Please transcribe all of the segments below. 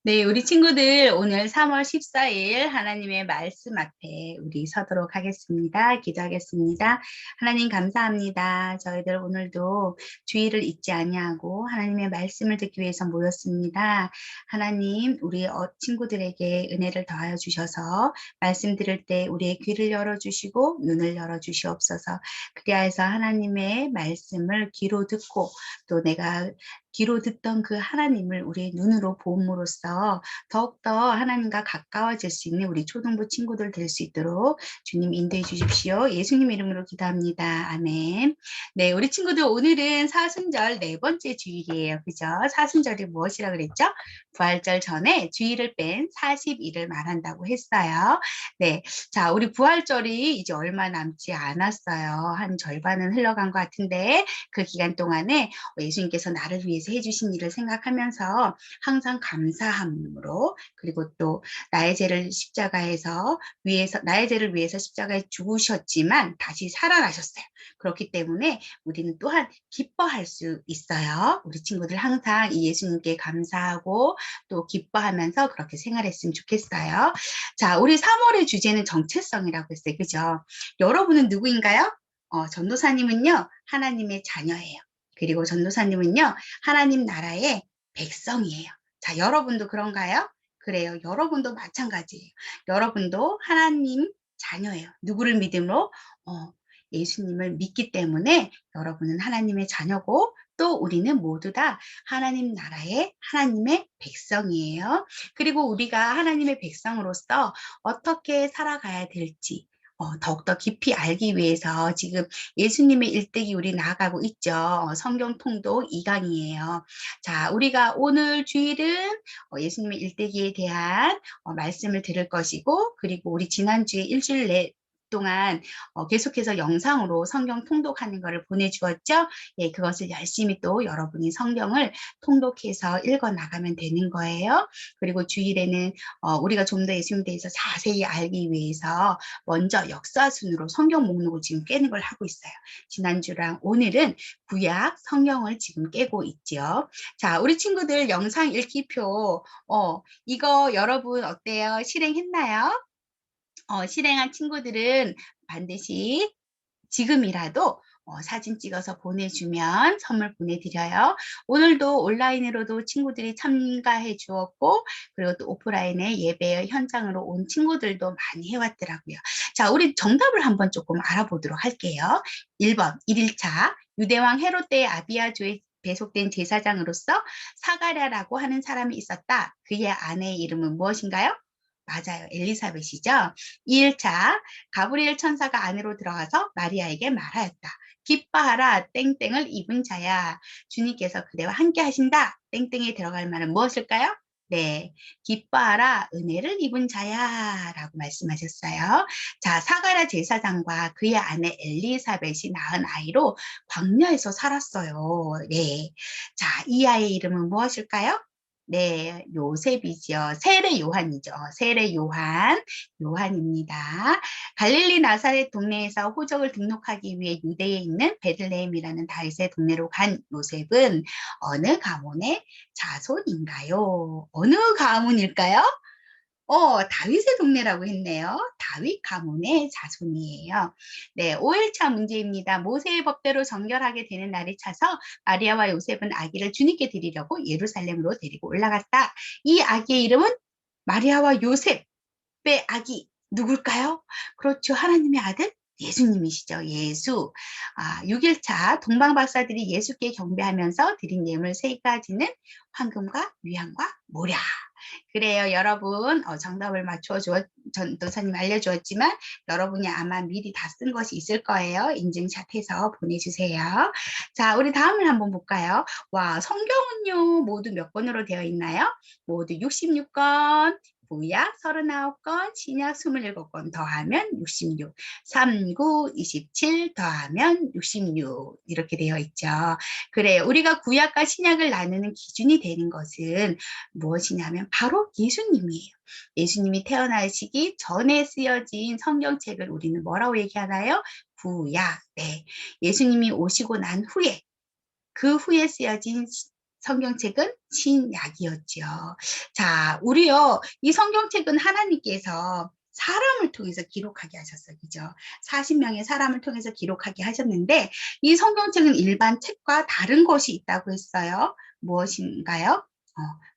네, 우리 친구들 오늘 3월 14일 하나님의 말씀 앞에 우리 서도록 하겠습니다. 기도하겠습니다. 하나님 감사합니다. 저희들 오늘도 주의를 잊지 아니하고 하나님의 말씀을 듣기 위해서 모였습니다. 하나님, 우리 친구들에게 은혜를 더하여 주셔서 말씀 들을 때 우리의 귀를 열어주시고 눈을 열어주시옵소서. 그리하여서 하나님의 말씀을 귀로 듣고 또 내가 귀로 듣던 그 하나님을 우리의 눈으로 봄으로써 더욱더 하나님과 가까워질 수 있는 우리 초등부 친구들 될 수 있도록 주님 인도해 주십시오. 예수님 이름으로 기도합니다. 아멘. 네, 우리 친구들 오늘은 사순절 네 번째 주일이에요. 그죠? 사순절이 무엇이라 그랬죠? 부활절 전에 주일을 뺀 40일을 말한다고 했어요. 네, 자, 우리 부활절이 이제 얼마 남지 않았어요. 한 절반은 흘러간 것 같은데 그 기간 동안에 예수님께서 나를 위해서 해주신 일을 생각하면서 항상 감사함으로 그리고 또 나의 죄를 십자가에서 나의 죄를 위해서 십자가에 죽으셨지만 다시 살아나셨어요. 그렇기 때문에 우리는 또한 기뻐할 수 있어요. 우리 친구들 항상 이 예수님께 감사하고 또 기뻐하면서 그렇게 생활했으면 좋겠어요. 자, 우리 3월의 주제는 정체성이라고 했어요. 그죠? 여러분은 누구인가요? 전도사님은요, 하나님의 자녀예요. 그리고 전도사님은요, 하나님 나라의 백성이에요. 자, 여러분도 그런가요? 그래요. 여러분도 마찬가지예요. 여러분도 하나님 자녀예요. 누구를 믿음으로? 예수님을 믿기 때문에 여러분은 하나님의 자녀고 또 우리는 모두 다 하나님 나라의 하나님의 백성이에요. 그리고 우리가 하나님의 백성으로서 어떻게 살아가야 될지 더욱더 깊이 알기 위해서 지금 예수님의 일대기 우리 나아가고 있죠. 성경 통독 2강이에요. 자, 우리가 오늘 주일은 예수님의 일대기에 대한 말씀을 들을 것이고 그리고 우리 지난주에 일주일 동안 계속해서 영상으로 성경 통독하는 것을 보내주었죠. 예, 그것을 열심히 또 여러분이 성경을 통독해서 읽어 나가면 되는 거예요. 그리고 주일에는 우리가 좀 더 예수님에 대해서 자세히 알기 위해서 먼저 역사 순으로 성경 목록을 지금 깨는 걸 하고 있어요. 지난주랑 오늘은 구약 성경을 지금 깨고 있죠. 자, 우리 친구들 영상 읽기표 이거 여러분 어때요? 실행했나요? 실행한 친구들은 반드시 지금이라도 사진 찍어서 보내주면 선물 보내드려요. 오늘도 온라인으로도 친구들이 참가해 주었고 그리고 또 오프라인에 예배 현장으로 온 친구들도 많이 해왔더라고요. 자, 우리 정답을 한번 조금 알아보도록 할게요. 1번 1일차 유대왕 헤롯 때 아비아조의 배속된 제사장으로서 사가랴라고 하는 사람이 있었다. 그의 아내의 이름은 무엇인가요? 맞아요. 엘리사벳이죠. 2일차 가브리엘 천사가 안으로 들어가서 마리아에게 말하였다. 기뻐하라 땡땡을 입은 자야. 주님께서 그대와 함께 하신다. 땡땡에 들어갈 말은 무엇일까요? 네, 기뻐하라 은혜를 입은 자야 라고 말씀하셨어요. 자, 사가랴 제사장과 그의 아내 엘리사벳이 낳은 아이로 광야에서 살았어요. 네, 자, 이 아이의 이름은 무엇일까요? 네, 요셉이죠. 세례 요한이죠. 세례 요한, 요한입니다. 갈릴리 나사렛 동네에서 호적을 등록하기 위해 유대에 있는 베들레헴이라는 다윗의 동네로 간 요셉은 어느 가문의 자손인가요? 어느 가문일까요? 다윗의 동네라고 했네요. 다윗 가문의 자손이에요. 네, 5일차 문제입니다. 모세의 법대로 정결하게 되는 날이 차서 마리아와 요셉은 아기를 주님께 드리려고 예루살렘으로 데리고 올라갔다. 이 아기의 이름은 마리아와 요셉의 아기 누굴까요? 그렇죠. 하나님의 아들 예수님이시죠. 예수. 6일차 동방박사들이 예수께 경배하면서 드린 예물 세 가지는 황금과 위안과 모략. 그래요, 여러분. 정답을 전도사님 알려주었지만 여러분이 아마 미리 다 쓴 것이 있을 거예요. 인증샷해서 보내주세요. 자, 우리 다음을 한번 볼까요? 와, 성경은요, 모두 몇 권으로 되어 있나요? 모두 66권. 구약 39권, 신약 27권 더하면 66, 39, 27 더하면 66 이렇게 되어 있죠. 그래요. 우리가 구약과 신약을 나누는 기준이 되는 것은 무엇이냐면 바로 예수님이에요. 예수님이 태어나시기 전에 쓰여진 성경책을 우리는 뭐라고 얘기하나요? 구약. 네. 예수님이 오시고 난 후에 그 후에 쓰여진 성경책은 신약이었죠. 자, 우리요, 이 성경책은 하나님께서 사람을 통해서 기록하게 하셨어요. 그죠? 40명의 사람을 통해서 기록하게 하셨는데, 이 성경책은 일반 책과 다른 것이 있다고 했어요. 무엇인가요?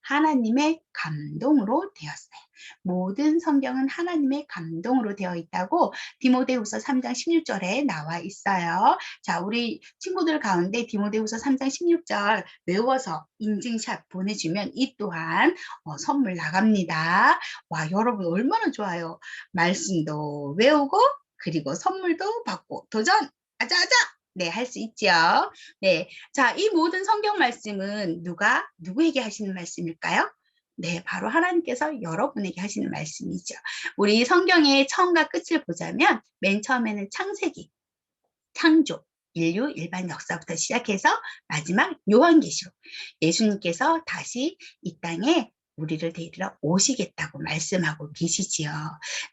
하나님의 감동으로 되었어요. 모든 성경은 하나님의 감동으로 되어 있다고 디모데후서 3장 16절에 나와 있어요. 자, 우리 친구들 가운데 디모데후서 3장 16절 외워서 인증샷 보내주면 이 또한 선물 나갑니다. 와, 여러분 얼마나 좋아요. 말씀도 외우고 그리고 선물도 받고 도전! 아자아자! 네, 할 수 있죠. 네. 자, 이 모든 성경 말씀은 누구에게 하시는 말씀일까요? 네, 바로 하나님께서 여러분에게 하시는 말씀이죠. 우리 성경의 처음과 끝을 보자면 맨 처음에는 창세기, 창조, 인류 일반 역사부터 시작해서 마지막 요한계시록. 예수님께서 다시 이 땅에 우리를 데리러 오시겠다고 말씀하고 계시지요.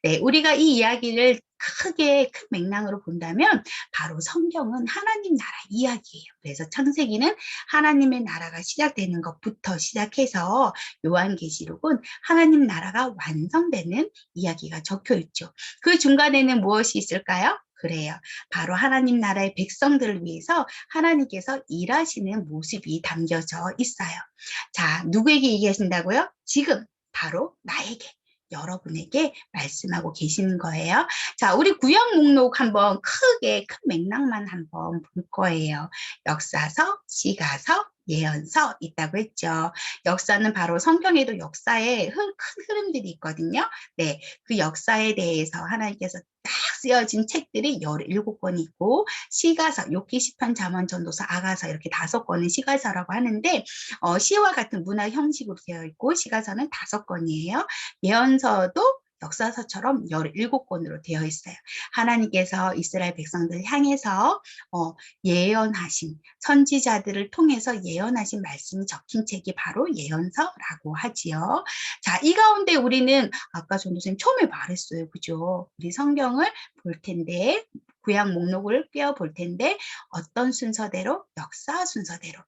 네, 우리가 이 이야기를 크게 큰 맥락으로 본다면 바로 성경은 하나님 나라 이야기예요. 그래서 창세기는 하나님의 나라가 시작되는 것부터 시작해서 요한계시록은 하나님 나라가 완성되는 이야기가 적혀 있죠. 그 중간에는 무엇이 있을까요? 그래요. 바로 하나님 나라의 백성들을 위해서 하나님께서 일하시는 모습이 담겨져 있어요. 자, 누구에게 얘기하신다고요? 지금 바로 나에게, 여러분에게 말씀하고 계시는 거예요. 자, 우리 구약 목록 한번 크게 큰 맥락만 한번 볼 거예요. 역사서, 시가서, 예언서 있다고 했죠. 역사는 바로 성경에도 역사의 큰 흐름들이 있거든요. 네, 그 역사에 대해서 하나님께서 딱 쓰여진 책들이 17권이 있고, 시가서, 욥기, 시편, 잠언, 전도서, 아가서 이렇게 5권은 시가서라고 하는데, 시와 같은 문화 형식으로 되어 있고, 시가서는 5권이에요. 예언서도 역사서처럼 17권으로 되어 있어요. 하나님께서 이스라엘 백성들 향해서 예언하신 선지자들을 통해서 예언하신 말씀이 적힌 책이 바로 예언서라고 하지요. 자, 이 가운데 우리는 아까 전도사님 처음에 말했어요. 그죠? 우리 성경을 볼 텐데 구약 목록을 꿰어 볼 텐데 어떤 순서대로? 역사 순서대로.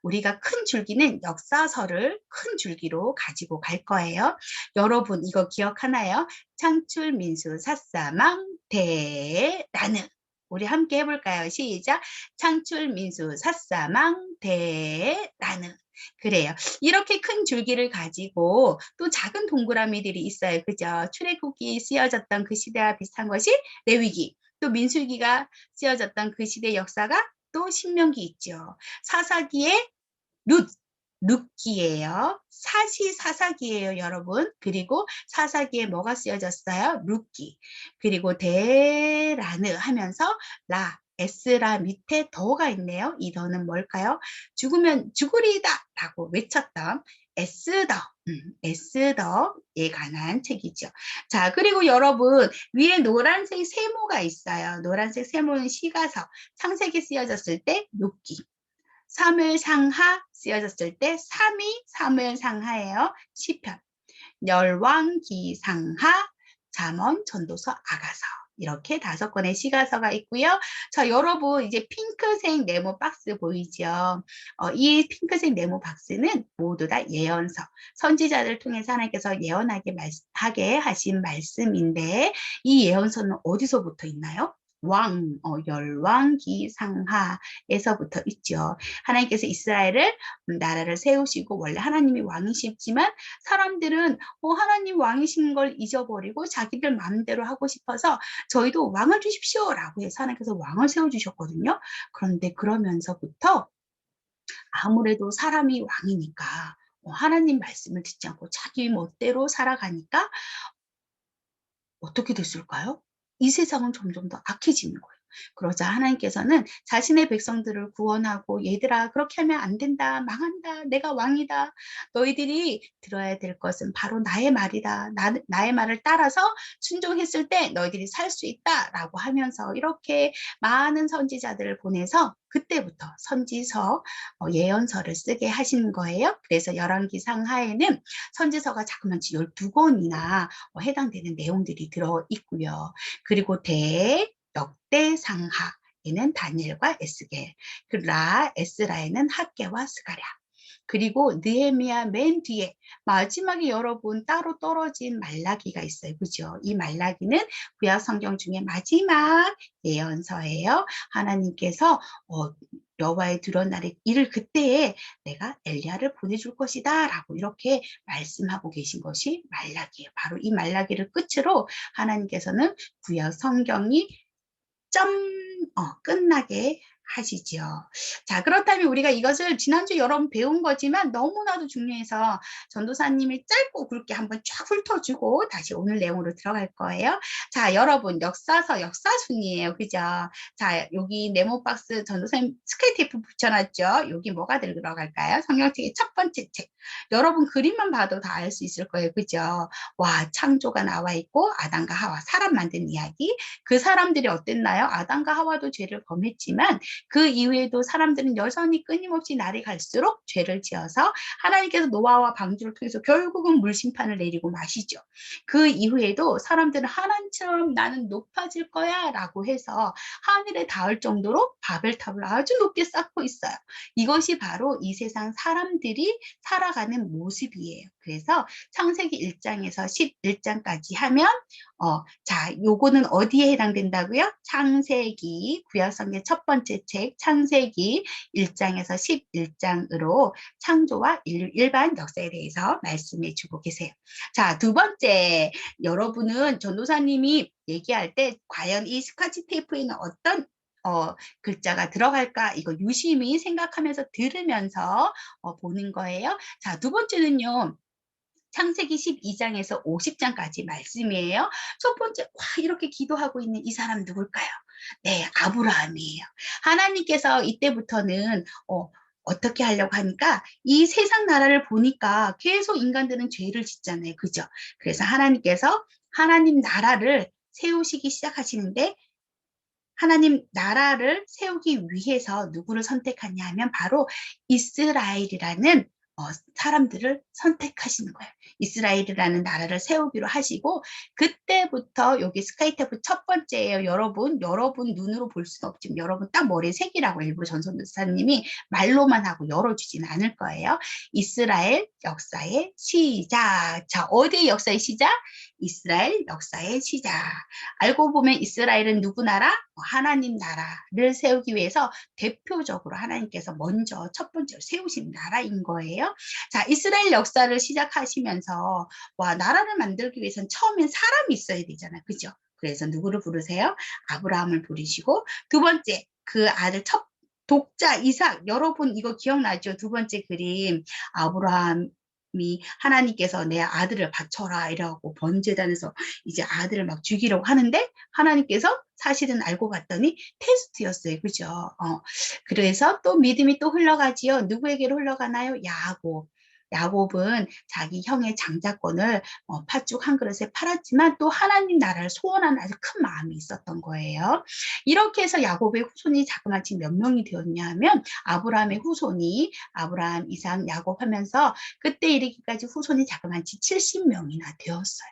우리가 큰 줄기는 역사서를 큰 줄기로 가지고 갈 거예요. 여러분 이거 기억하나요? 창출, 민수, 사사망, 대라는 우리 함께 해볼까요? 시작. 창출, 민수, 사사망, 대라는 그래요. 이렇게 큰 줄기를 가지고 또 작은 동그라미들이 있어요. 그죠? 출애굽기 쓰여졌던 그 시대와 비슷한 것이 레위기, 또 민수기가 쓰여졌던 그 시대 역사가 또 신명기 있죠. 사사기에 룻기예요. 사시사사기예요, 여러분. 그리고 사사기에 뭐가 쓰여졌어요? 룻기. 그리고 대라느 하면서 에스라 밑에 더가 있네요. 이 더는 뭘까요? 죽으면 죽으리다 라고 외쳤던 에스더에 관한 책이죠. 자, 그리고 여러분 위에 노란색 세모가 있어요. 노란색 세모는 시가서, 창세기 쓰여졌을 때 욥기. 사무엘상하 쓰여졌을 때 3위 사무엘상하예요. 시편, 열왕기상하, 잠언, 전도서, 아가서 이렇게 5권의 시가서가 있고요. 자, 여러분 이제 핑크색 네모 박스 보이죠? 이 핑크색 네모 박스는 모두 다 예언서, 선지자들 통해서 하나님께서 예언하게 하게 하신 말씀인데 이 예언서는 어디서부터 있나요? 열왕기상하에서부터 있죠. 하나님께서 이스라엘을 나라를 세우시고 원래 하나님이 왕이시지만 사람들은 하나님 왕이신 걸 잊어버리고 자기들 마음대로 하고 싶어서 저희도 왕을 주십시오 라고 해서 하나님께서 왕을 세워주셨거든요. 그런데 그러면서부터 아무래도 사람이 왕이니까 하나님 말씀을 듣지 않고 자기 멋대로 살아가니까 어떻게 됐을까요? 이 세상은 점점 더 악해지는 거예요. 그러자 하나님께서는 자신의 백성들을 구원하고 얘들아 그렇게 하면 안 된다. 망한다. 내가 왕이다. 너희들이 들어야 될 것은 바로 나의 말이다. 나의 말을 따라서 순종했을 때 너희들이 살 수 있다. 라고 하면서 이렇게 많은 선지자들을 보내서 그때부터 선지서, 예언서를 쓰게 하시는 거예요. 그래서 열왕기상 하에는 선지서가 자그마치 12권이나 해당되는 내용들이 들어있고요. 그리고 역대상하에는 다니엘과 에스겔, 에스라에는 학개와 스가랴. 그리고 느헤미야 맨 뒤에 마지막에 여러분 따로 떨어진 말라기가 있어요. 그죠? 이 말라기는 구약 성경 중에 마지막 예언서예요. 하나님께서 여호와의 드러날의 이를 그때에 내가 엘리야를 보내줄 것이다 라고 이렇게 말씀하고 계신 것이 말라기예요. 바로 이 말라기를 끝으로 하나님께서는 구약 성경이 끝나게 하시죠. 자, 그렇다면 우리가 이것을 지난주 여러분 배운 거지만 너무나도 중요해서 전도사님이 짧고 굵게 한번 쫙 훑어주고 다시 오늘 내용으로 들어갈 거예요. 자, 여러분 역사서 역사순이에요. 그죠? 자, 여기 네모박스 전도사님 스케이테이프 붙여놨죠? 여기 뭐가 들어갈까요? 성경책의 첫 번째 책. 여러분 그림만 봐도 다 알 수 있을 거예요. 그죠? 와, 창조가 나와 있고 아담과 하와 사람 만든 이야기. 그 사람들이 어땠나요? 아담과 하와도 죄를 범했지만 그 이후에도 사람들은 여전히 끊임없이 날이 갈수록 죄를 지어서 하나님께서 노아와 방주를 통해서 결국은 물심판을 내리고 마시죠. 그 이후에도 사람들은 하나님처럼 나는 높아질 거야 라고 해서 하늘에 닿을 정도로 바벨탑을 아주 높게 쌓고 있어요. 이것이 바로 이 세상 사람들이 살아가는 모습이에요. 그래서 창세기 1장에서 11장까지 하면 자, 요거는 어디에 해당된다고요? 창세기, 구약성경 첫 번째 책 창세기 1장에서 11장으로 창조와 인류 일반 역사에 대해서 말씀해 주고 계세요. 자, 두 번째, 여러분은 전도사님이 얘기할 때 과연 이 스카치 테이프에는 어떤 글자가 들어갈까 이거 유심히 생각하면서 들으면서 보는 거예요. 자, 두 번째는요. 창세기 12장에서 50장까지 말씀이에요. 첫 번째, 와, 이렇게 기도하고 있는 이 사람 누굴까요? 네, 아브라함이에요. 하나님께서 이때부터는 어떻게 하려고 하니까 이 세상 나라를 보니까 계속 인간들은 죄를 짓잖아요. 그죠? 그래서 하나님께서 하나님 나라를 세우시기 시작하시는데 하나님 나라를 세우기 위해서 누구를 선택하냐 하면 바로 이스라엘이라는 사람들을 선택하시는 거예요. 이스라엘이라는 나라를 세우기로 하시고 그때부터 여기 스카이테프 첫 번째예요. 여러분 눈으로 볼 수는 없지만 여러분 딱 머리에 새기라고 일부 전선도사님이 말로만 하고 열어주지는 않을 거예요. 이스라엘 역사의 시작. 자, 어디의 역사의 시작? 이스라엘 역사의 시작. 알고 보면 이스라엘은 누구 나라? 하나님 나라를 세우기 위해서 대표적으로 하나님께서 먼저 첫 번째로 세우신 나라인 거예요. 자, 이스라엘 역사를 시작하시면서 와, 나라를 만들기 위해서는 처음엔 사람이 있어야 되잖아요. 그죠? 그래서 누구를 부르세요? 아브라함을 부르시고 두 번째 그 아들 첫 독자 이삭 여러분 이거 기억나죠? 두 번째 그림 아브라함 하나님께서 내 아들을 바쳐라 이라고 번제단에서 이제 아들을 막 죽이려고 하는데 하나님께서 사실은 알고 봤더니 테스트였어요. 그죠? 그래서 또 믿음이 또 흘러가지요. 누구에게로 흘러가나요? 야곱. 야곱은 자기 형의 장자권을 팥죽 한 그릇에 팔았지만 또 하나님 나라를 소원하는 아주 큰 마음이 있었던 거예요. 이렇게 해서 야곱의 후손이 자그마치 몇 명이 되었냐 하면 아브라함의 후손이 아브라함, 이삭, 야곱 하면서 그때 이르기까지 후손이 자그마치 70명이나 되었어요.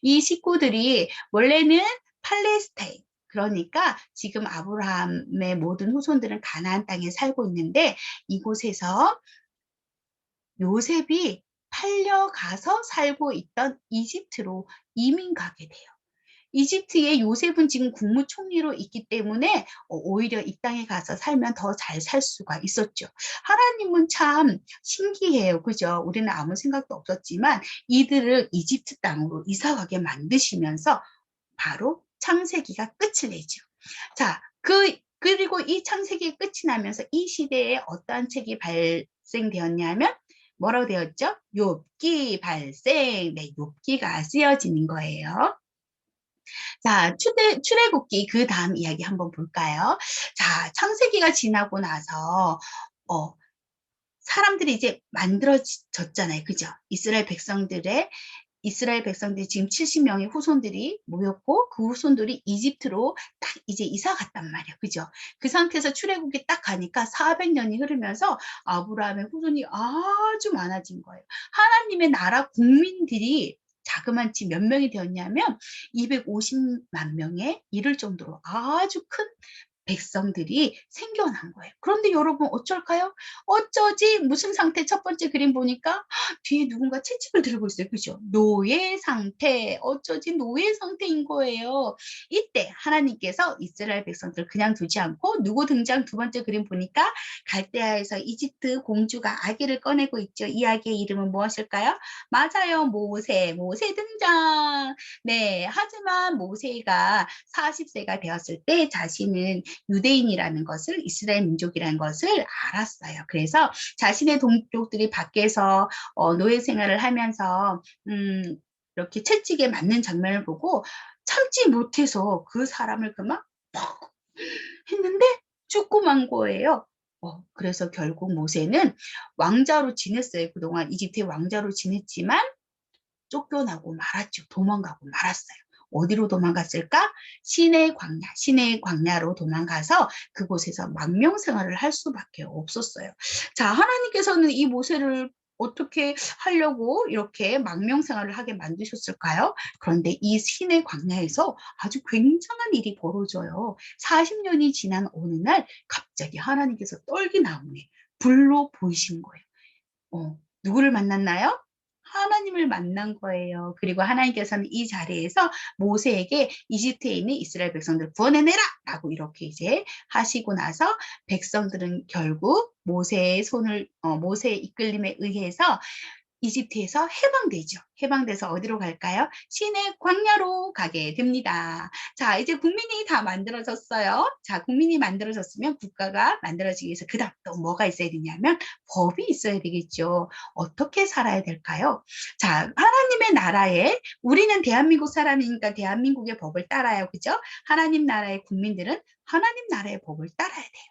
이 식구들이 원래는 팔레스타인 그러니까 지금 아브라함의 모든 후손들은 가나안 땅에 살고 있는데 이곳에서 요셉이 팔려가서 살고 있던 이집트로 이민 가게 돼요. 이집트의 요셉은 지금 국무총리로 있기 때문에 오히려 이 땅에 가서 살면 더 잘 살 수가 있었죠. 하나님은 참 신기해요. 그죠? 우리는 아무 생각도 없었지만 이들을 이집트 땅으로 이사가게 만드시면서 바로 창세기가 끝을 내죠. 자, 그리고 이 창세기의 끝이 나면서 이 시대에 어떠한 책이 발생되었냐면 뭐라고 되었죠? 욥기 발생. 네, 욥기가 쓰여지는 거예요. 자, 출애굽기 그 다음 이야기 한번 볼까요? 자, 창세기가 지나고 나서 사람들이 이제 만들어졌잖아요. 그죠? 이스라엘 백성들이 지금 70명의 후손들이 모였고 그 후손들이 이집트로 딱 이제 이사 갔단 말이야. 그죠? 그 상태에서 출애굽이 딱 가니까 400년이 흐르면서 아브라함의 후손이 아주 많아진 거예요. 하나님의 나라 국민들이 자그마치 몇 명이 되었냐면 250만 명에 이를 정도로 아주 큰 백성들이 생겨난 거예요. 그런데 여러분 어쩔까요? 어쩌지? 무슨 상태? 첫 번째 그림 보니까 뒤에 누군가 채찍을 들고 있어요. 그죠? 노예 상태. 어쩌지? 노예 상태인 거예요. 이때 하나님께서 이스라엘 백성들을 그냥 두지 않고 누구 등장? 두 번째 그림 보니까 갈대아에서 이집트 공주가 아기를 꺼내고 있죠. 이 아기의 이름은 무엇일까요? 맞아요. 모세. 모세 등장. 네. 하지만 모세가 40세가 되었을 때 자신은 유대인이라는 것을, 이스라엘 민족이라는 것을 알았어요. 그래서 자신의 동족들이 밖에서 노예 생활을 하면서 이렇게 채찍에 맞는 장면을 보고 참지 못해서 그 사람을 그만 퍽 했는데 죽고 만 거예요. 그래서 결국 모세는 왕자로 지냈어요. 그동안 이집트의 왕자로 지냈지만 쫓겨나고 말았죠. 도망가고 말았어요. 어디로 도망갔을까? 시내 광야, 시내 광야로 도망가서 그곳에서 망명생활을 할 수밖에 없었어요. 자, 하나님께서는 이 모세를 어떻게 하려고 이렇게 망명생활을 하게 만드셨을까요? 그런데 이 시내 광야에서 아주 굉장한 일이 벌어져요. 40년이 지난 어느 날 갑자기 하나님께서 떨기 나무에 불로 보이신 거예요. 누구를 만났나요? 하나님을 만난 거예요. 그리고 하나님께서는 이 자리에서 모세에게 이집트에 있는 이스라엘 백성들을 구원해내라! 라고 이렇게 이제 하시고 나서 백성들은 결국 모세의 이끌림에 의해서 이집트에서 해방되죠. 해방돼서 어디로 갈까요? 시내 광야로 가게 됩니다. 자, 이제 국민이 다 만들어졌어요. 자, 국민이 만들어졌으면 국가가 만들어지기 위해서 그다음 또 뭐가 있어야 되냐면 법이 있어야 되겠죠. 어떻게 살아야 될까요? 자, 하나님의 나라에 우리는 대한민국 사람이니까 대한민국의 법을 따라요. 그죠? 하나님 나라의 국민들은 하나님 나라의 법을 따라야 돼요.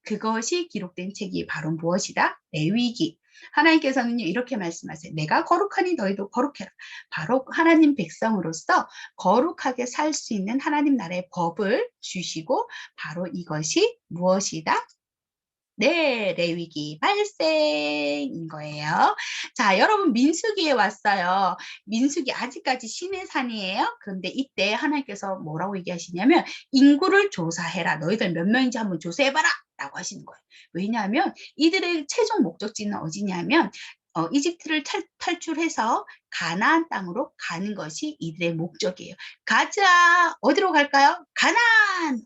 그것이 기록된 책이 바로 무엇이다? 레위기. 하나님께서는요 이렇게 말씀하세요. 내가 거룩하니 너희도 거룩해라. 바로 하나님 백성으로서 거룩하게 살 수 있는 하나님 나라의 법을 주시고 바로 이것이 무엇이다? 네, 레위기 발생인 거예요. 자, 여러분 민수기에 왔어요. 민수기 아직까지 시내산이에요. 그런데 이때 하나님께서 뭐라고 얘기하시냐면 인구를 조사해라. 너희들 몇 명인지 한번 조사해봐라. 라고 하시는 거예요. 왜냐하면 이들의 최종 목적지는 어디냐면 이집트를 탈출해서 가나안 땅으로 가는 것이 이들의 목적이에요. 가자. 어디로 갈까요? 가나안.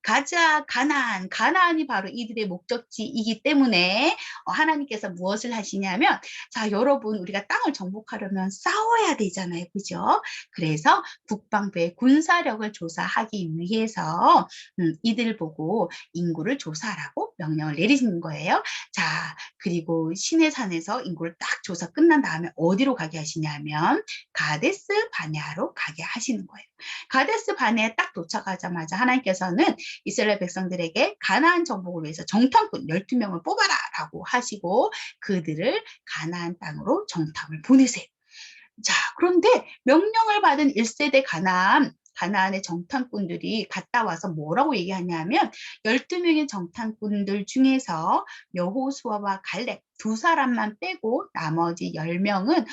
가자. 가나안. 가나안이 바로 이들의 목적지이기 때문에 하나님께서 무엇을 하시냐면 자, 여러분 우리가 땅을 정복하려면 싸워야 되잖아요. 그죠? 그래서 국방부의 군사력을 조사하기 위해서 이들 보고 인구를 조사하라고 명령을 내리시는 거예요. 자, 그리고 시내산에서 인구를 딱 조사 끝난 다음에 어디로 가게 하시냐면 가데스 바네아로 가게 하시는 거예요. 가데스 바네아에 딱 도착하자마자 하나님께서는 이스라엘 백성들에게 가나안 정복을 위해서 정탐꾼 12명을 뽑아라 라고 하시고 그들을 가나안 땅으로 정탐을 보내세요. 자, 그런데 명령을 받은 1세대 가나안의 정탐꾼들이 갔다 와서 뭐라고 얘기하냐면 12명의 정탐꾼들 중에서 여호수아와 갈렙 두 사람만 빼고 나머지 10명은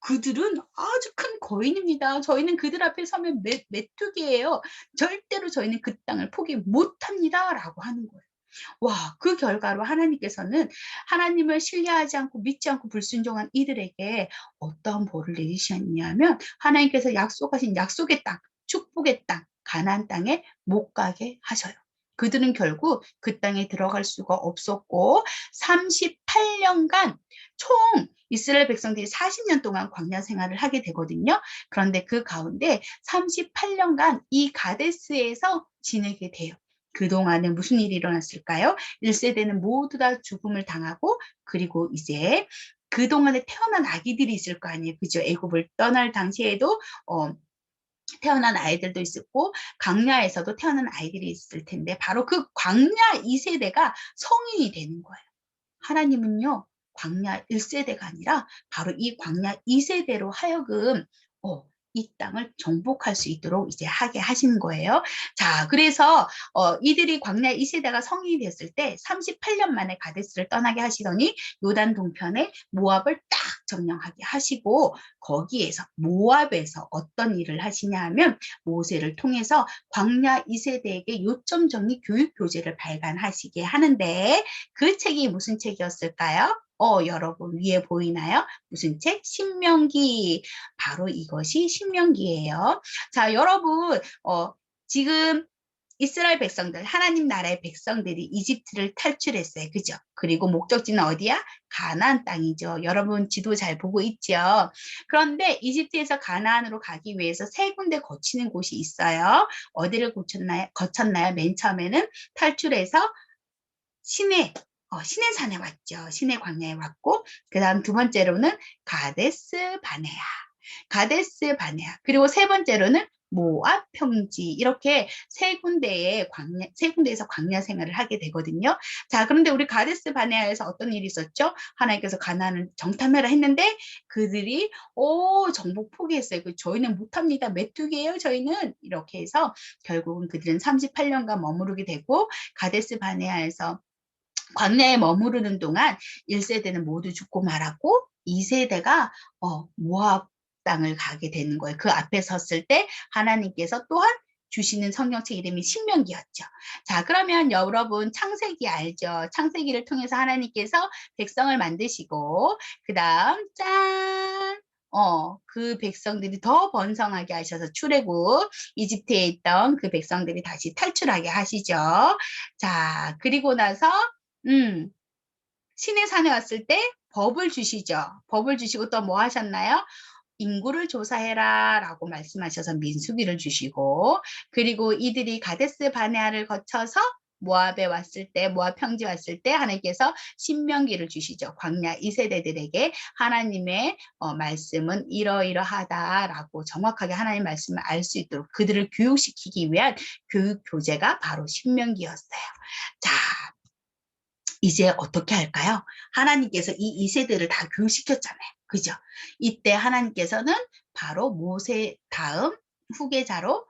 그들은 아주 큰 거인입니다. 저희는 그들 앞에 서면 메뚜기예요. 절대로 저희는 그 땅을 포기 못합니다. 라고 하는 거예요. 와, 그 결과로 하나님께서는 하나님을 신뢰하지 않고 믿지 않고 불순종한 이들에게 어떤 벌을 내리셨냐면 하나님께서 약속하신 약속의 땅, 축복의 땅, 가나안 땅에 못 가게 하셔요. 그들은 결국 그 땅에 들어갈 수가 없었고 38년간 총 이스라엘 백성들이 40년 동안 광야 생활을 하게 되거든요. 그런데 그 가운데 38년간 이 가데스에서 지내게 돼요. 그동안은 무슨 일이 일어났을까요? 1세대는 모두 다 죽음을 당하고 그리고 이제 그동안에 태어난 아기들이 있을 거 아니에요. 그죠? 애굽을 떠날 당시에도 태어난 아이들도 있었고 광야에서도 태어난 아이들이 있을 텐데 바로 그 광야 2세대가 성인이 되는 거예요. 하나님은요. 광야 1세대가 아니라 바로 이 광야 2세대로 하여금 이 땅을 정복할 수 있도록 이제 하게 하시는 거예요. 자, 그래서 이들이 광야 2세대가 성인이 됐을 때 38년 만에 가데스를 떠나게 하시더니 요단 동편에 모압을 딱 작정하게 하시고 거기에서 모압에서 어떤 일을 하시냐 하면 모세를 통해서 광야 2세대에게 요점 정리 교육 교재를 발간하시게 하는데 그 책이 무슨 책이었을까요? 여러분 위에 보이나요? 무슨 책? 신명기. 바로 이것이 신명기예요. 자, 여러분 지금 이스라엘 백성들, 하나님 나라의 백성들이 이집트를 탈출했어요. 그죠? 그리고 목적지는 어디야? 가나안 땅이죠. 여러분 지도 잘 보고 있죠? 그런데 이집트에서 가나안으로 가기 위해서 세 군데 거치는 곳이 있어요. 어디를 거쳤나요? 맨 처음에는 탈출해서 시내, 시내산에 왔죠. 시내 광야에 왔고, 그 다음 두 번째로는 가데스 바네아. 가데스 바네아. 그리고 세 번째로는 모압 평지. 이렇게 세 군데에서 광야 생활을 하게 되거든요. 자, 그런데 우리 가데스 바네아에서 어떤 일이 있었죠? 하나님께서 가나안을 정탐해라 했는데 그들이 정복 포기했어요. 저희는 못합니다. 메뚜기예요, 저희는. 이렇게 해서 결국은 그들은 38년간 머무르게 되고 가데스 바네아에서 광야에 머무르는 동안 1세대는 모두 죽고 말았고 2세대가 모압 땅을 가게 되는 거예요. 그 앞에 섰을 때 하나님께서 또한 주시는 성경책 이름이 신명기였죠. 자, 그러면 여러분 창세기 알죠? 창세기를 통해서 하나님께서 백성을 만드시고 그 다음 짠! 그 백성들이 더 번성하게 하셔서 출애굽 이집트에 있던 그 백성들이 다시 탈출하게 하시죠. 자, 그리고 나서 신의 산에 왔을 때 법을 주시죠. 법을 주시고 또 뭐 하셨나요? 인구를 조사해라 라고 말씀하셔서 민수기를 주시고 그리고 이들이 가데스 바네아를 거쳐서 모압에 왔을 때 모압 평지 왔을 때 하나님께서 신명기를 주시죠. 광야 2세대들에게 하나님의 말씀은 이러이러하다라고 정확하게 하나님의 말씀을 알 수 있도록 그들을 교육시키기 위한 교육 교재가 바로 신명기였어요. 자, 이제 어떻게 할까요? 하나님께서 이 2세대를 다 교육시켰잖아요. 그죠? 이때 하나님께서는 바로 모세 다음 후계자로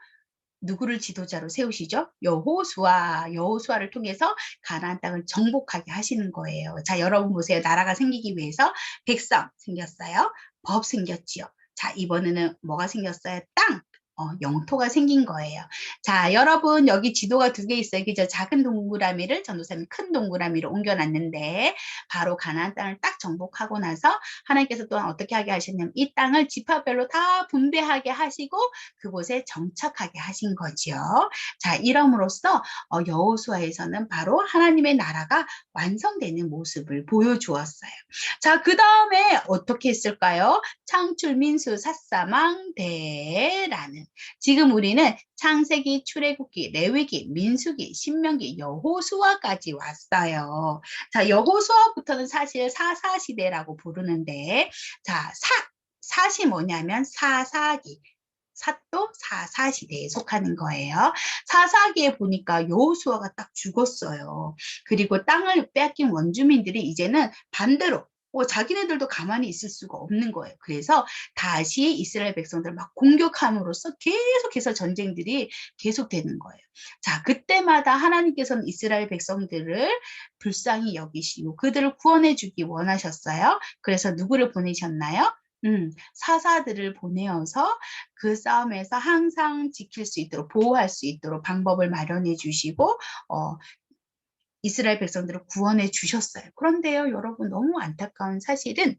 누구를 지도자로 세우시죠? 여호수아를 통해서 가나안 땅을 정복하게 하시는 거예요. 자, 여러분 보세요. 나라가 생기기 위해서 백성 생겼어요. 법 생겼지요. 자, 이번에는 뭐가 생겼어요? 땅. 영토가 생긴 거예요. 자, 여러분 여기 지도가 두 개 있어요. 그죠? 작은 동그라미를 전도사님이 큰 동그라미로 옮겨놨는데 바로 가나안 땅을 딱 정복하고 나서 하나님께서 또한 어떻게 하게 하셨냐면 이 땅을 지파별로 다 분배하게 하시고 그곳에 정착하게 하신 거지요. 자, 이름으로써 여호수아에서는 바로 하나님의 나라가 완성되는 모습을 보여주었어요. 자, 그 다음에 어떻게 했을까요? 창출, 민수, 사사망대라는 지금 우리는 창세기, 출애굽기, 레위기, 민수기, 신명기, 여호수아까지 왔어요. 자, 여호수아부터는 사실 사사시대라고 부르는데 자, 사시 뭐냐면 사사기. 삿도 사사시대에 속하는 거예요. 사사기에 보니까 여호수아가 딱 죽었어요. 그리고 땅을 빼앗긴 원주민들이 이제는 반대로 자기네들도 가만히 있을 수가 없는 거예요. 그래서 다시 이스라엘 백성들을 막 공격함으로써 계속해서 전쟁들이 계속되는 거예요. 자, 그때마다 하나님께서는 이스라엘 백성들을 불쌍히 여기시고 그들을 구원해 주기 원하셨어요. 그래서 누구를 보내셨나요? 사사들을 보내어서 그 싸움에서 항상 지킬 수 있도록 보호할 수 있도록 방법을 마련해 주시고 이스라엘 백성들을 구원해 주셨어요. 그런데요, 여러분 너무 안타까운 사실은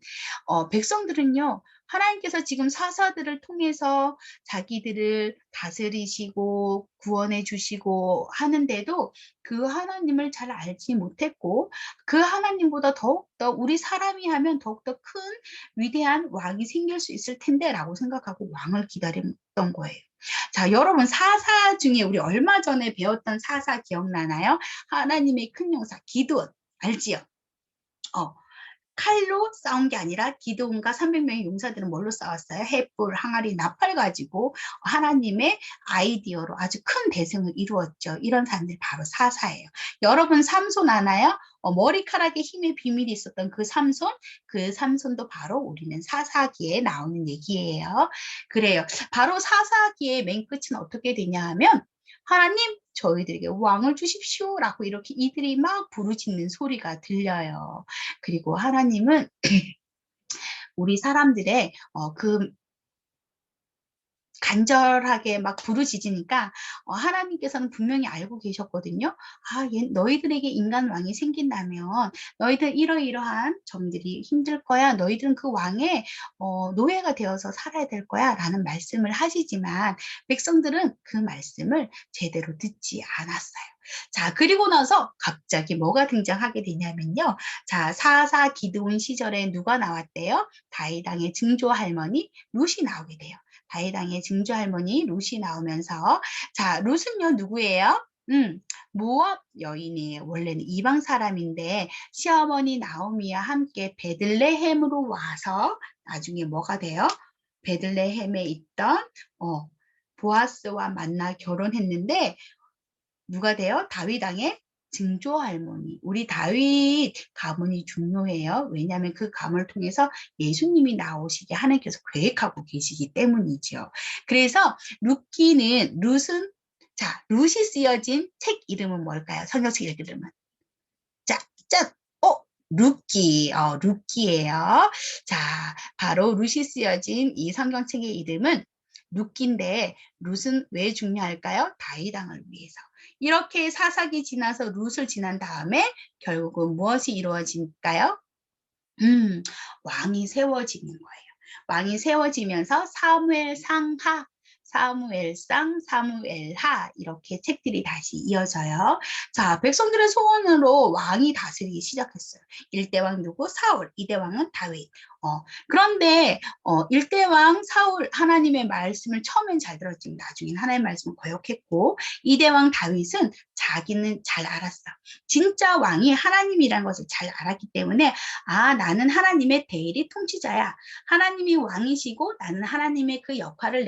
백성들은요. 하나님께서 지금 사사들을 통해서 자기들을 다스리시고 구원해 주시고 하는데도 그 하나님을 잘 알지 못했고 그 하나님보다 더욱더 우리 사람이 하면 더욱더 큰 위대한 왕이 생길 수 있을 텐데 라고 생각하고 왕을 기다렸던 거예요. 자, 여러분 사사 중에 우리 얼마 전에 배웠던 사사 기억나나요? 하나님의 큰 용사 기드온 알지요? 칼로 싸운 게 아니라 기드온과 300명의 용사들은 뭘로 싸웠어요? 횃불, 항아리, 나팔 가지고 하나님의 아이디어로 아주 큰 대승을 이루었죠. 이런 사람들이 바로 사사예요. 여러분 삼손 아나요? 머리카락에 힘의 비밀이 있었던 그 삼손도 바로 우리는 사사기에 나오는 얘기예요. 그래요. 바로 사사기의 맨 끝은 어떻게 되냐 하면 하나님 저희들에게 왕을 주십시오 라고 이렇게 이들이 막 부르짖는 소리가 들려요. 그리고 하나님은 우리 사람들의 그 간절하게 막 부르짖으니까 하나님께서는 분명히 알고 계셨거든요. 너희들에게 인간 왕이 생긴다면 너희들 이러이러한 점들이 힘들 거야. 너희들은 그 왕의 노예가 되어서 살아야 될 거야 라는 말씀을 하시지만 백성들은 그 말씀을 제대로 듣지 않았어요. 자, 그리고 나서 갑자기 뭐가 등장하게 되냐면요. 자, 사사 기드온 시절에 누가 나왔대요? 다윗 왕의 증조 할머니 룻이 나오게 돼요. 다윗 왕의 증조 할머니 룻이 나오면서, 자, 룻은요 누구예요? 모압 여인이에요. 원래는 이방 사람인데 시어머니 나오미와 함께 베들레헴으로 와서 나중에 뭐가 돼요? 베들레헴에 있던 보아스와 만나 결혼했는데 누가 돼요? 다윗 왕의 증조 할머니. 우리 다윗 가문이 중요해요. 왜냐하면 그 가문을 통해서 예수님이 나오시게 하나님께서 계획하고 계시기 때문이죠. 그래서 룻은 자, 룻이 쓰여진 책 이름은 뭘까요? 성경책 이름은. 자, 룻기예요. 자, 바로 룻이 쓰여진 이 성경책의 이름은 룻기인데 룻은 왜 중요할까요? 다윗 왕을 위해서. 이렇게 사사기 지나서 룻을 지난 다음에 결국은 무엇이 이루어질까요? 왕이 세워지는 거예요. 왕이 세워지면서 사무엘상하, 사무엘상, 사무엘하 이렇게 책들이 다시 이어져요. 자, 백성들의 소원으로 왕이 다스리기 시작했어요. 1대 왕 누구? 사울, 2대 왕은 다윗. 그런데 1대 왕 사울 하나님의 말씀을 처음엔 잘 들었지만 나중엔 하나님의 말씀을 거역했고 2대 왕 다윗은 자기는 잘 알았어. 진짜 왕이 하나님이라는 것을 잘 알았기 때문에 나는 하나님의 대리 통치자야. 하나님이 왕이시고 나는 하나님의 그 역할을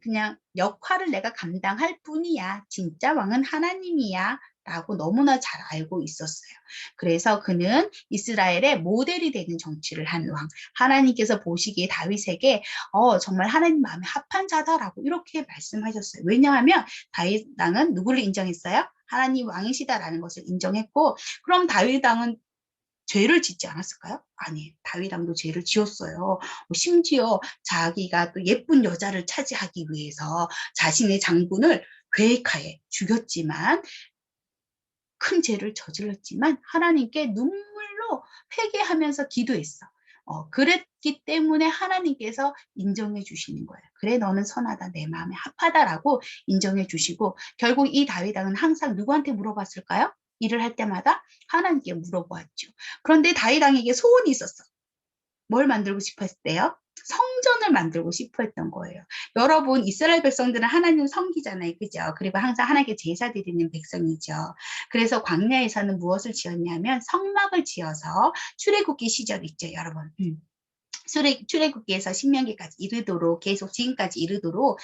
그냥 역할을 내가 감당할 뿐이야. 진짜 왕은 하나님이야. 라고 너무나 잘 알고 있었어요. 그래서 그는 이스라엘의 모델이 되는 정치를 한 왕. 하나님께서 보시기에 다윗에게 정말 하나님 마음에 합한 자다라고 이렇게 말씀하셨어요. 왜냐하면 다윗 왕은 누구를 인정했어요? 하나님 왕이시다라는 것을 인정했고, 그럼 다윗 왕은 죄를 짓지 않았을까요? 아니, 다윗 왕도 죄를 지었어요. 심지어 자기가 또 예쁜 여자를 차지하기 위해서 자신의 장군을 계획하에 죽였지만 큰 죄를 저질렀지만 하나님께 눈물로 회개하면서 기도했어. 그랬기 때문에 하나님께서 인정해 주시는 거예요. 그래, 너는 선하다, 내 마음에 합하다라고 인정해 주시고, 결국 이 다윗 왕은 항상 누구한테 물어봤을까요? 일을 할 때마다 하나님께 물어보았죠. 그런데 다윗 왕에게 소원이 있었어. 뭘 만들고 싶어 했대요? 성전을 만들고 싶어 했던 거예요. 여러분, 이스라엘 백성들은 하나님 섬기잖아요. 그죠? 그리고 항상 하나님께 제사 드리는 백성이죠. 그래서 광야에서는 무엇을 지었냐면 성막을 지어서 출애굽기 시절 있죠, 여러분. 출애굽기에서 신명기까지 이르도록 계속 지금까지 이르도록